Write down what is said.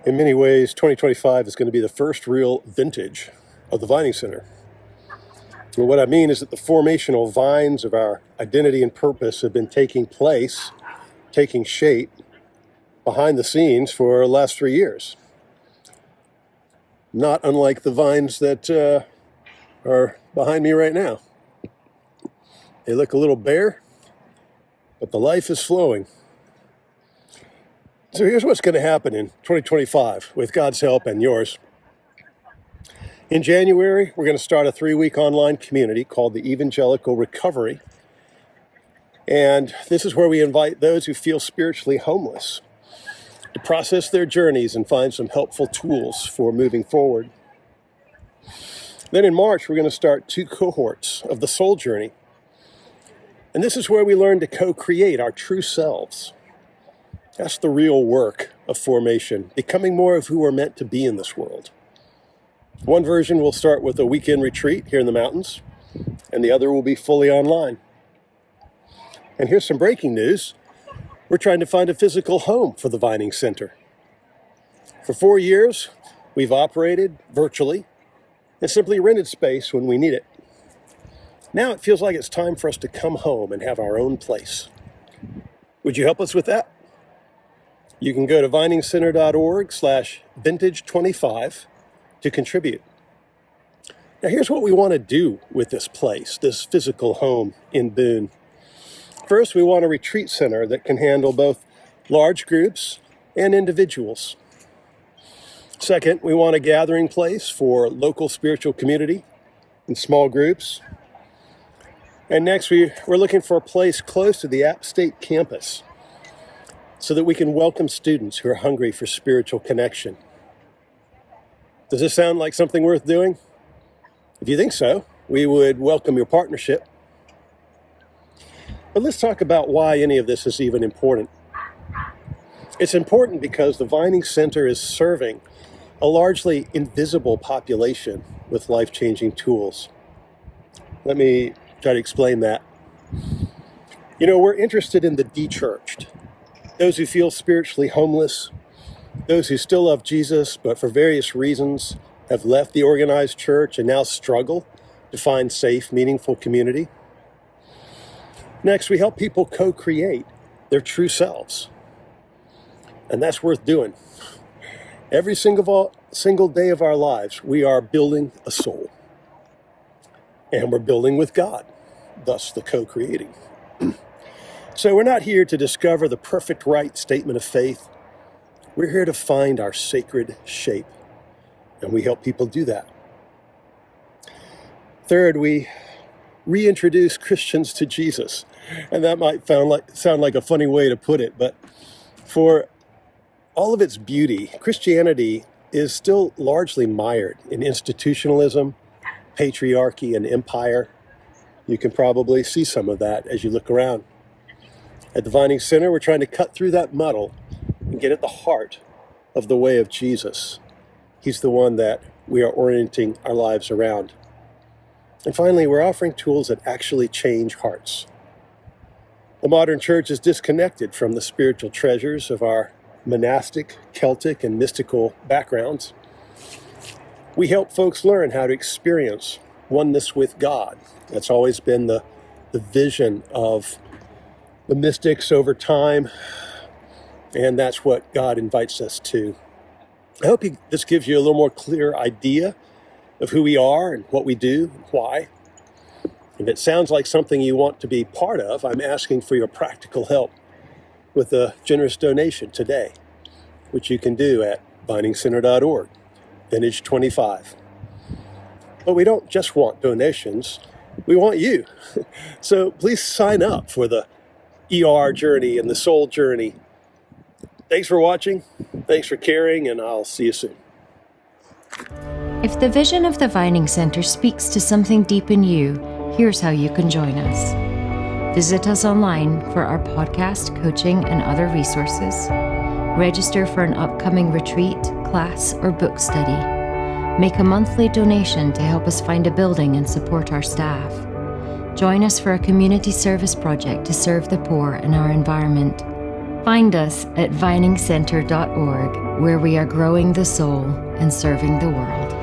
In many ways, 2025 is going to be the first real vintage of the Vining Center. And what I mean is that the formational vines of our identity and purpose have been taking shape behind the scenes for the last 3 years. Not unlike the vines that are behind me right now. They look a little bare, but the life is flowing. So here's what's going to happen in 2025 with God's help and yours. In January, we're going to start a 3-week online community called the Evangelical Recovery. And this is where we invite those who feel spiritually homeless to process their journeys and find some helpful tools for moving forward. Then in March, we're going to start 2 cohorts of the Soul Journey. And this is where we learn to co-create our true selves. That's the real work of formation, becoming more of who we're meant to be in this world. One version will start with a weekend retreat here in the mountains, and the other will be fully online. And here's some breaking news. We're trying to find a physical home for the Vining Center. For 4 years, we've operated virtually and simply rented space when we need it. Now it feels like it's time for us to come home and have our own place. Would you help us with that? You can go to viningcenter.org/vintage25 to contribute. Now here's what we want to do with this place, this physical home in Boone. First, we want a retreat center that can handle both large groups and individuals. Second, we want a gathering place for local spiritual community and small groups. And next, we're looking for a place close to the App State campus so that we can welcome students who are hungry for spiritual connection. Does this sound like something worth doing? If you think so, we would welcome your partnership. But let's talk about why any of this is even important. It's important because the Vining Center is serving a largely invisible population with life-changing tools. Let me try to explain that. We're interested in the de-churched, those who feel spiritually homeless, those who still love Jesus, but for various reasons have left the organized church and now struggle to find safe, meaningful community. Next, we help people co-create their true selves. And that's worth doing. Every single day of our lives, we are building a soul. And we're building with God, thus the co-creating. So we're not here to discover the perfect right statement of faith. We're here to find our sacred shape, and we help people do that. Third, we reintroduce Christians to Jesus, and that might sound like a funny way to put it, but for all of its beauty, Christianity is still largely mired in institutionalism, patriarchy, and empire. You can probably see some of that as you look around. At the Vining Center, we're trying to cut through that muddle and get at the heart of the way of Jesus. He's the one that we are orienting our lives around. And finally, we're offering tools that actually change hearts. The modern church is disconnected from the spiritual treasures of our monastic, Celtic, and mystical backgrounds. We help folks learn how to experience oneness with God. That's always been the vision of the mystics over time, and that's what God invites us to. I hope this gives you a little more clear idea of who we are and what we do and why. If it sounds like something you want to be part of, I'm asking for your practical help with a generous donation today, which you can do at viningcenter.org, vintage 25. But we don't just want donations, we want you. So please sign up for the ER journey and the soul journey. Thanks for watching, thanks for caring, and I'll see you soon. If the vision of the Vining Center speaks to something deep in you, here's how you can join us. Visit us online for our podcast, coaching, and other resources. Register for an upcoming retreat, class, or book study. Make a monthly donation to help us find a building and support our staff. Join us for a community service project to serve the poor in our environment. Find us at viningcenter.org, where we are growing the soul and serving the world.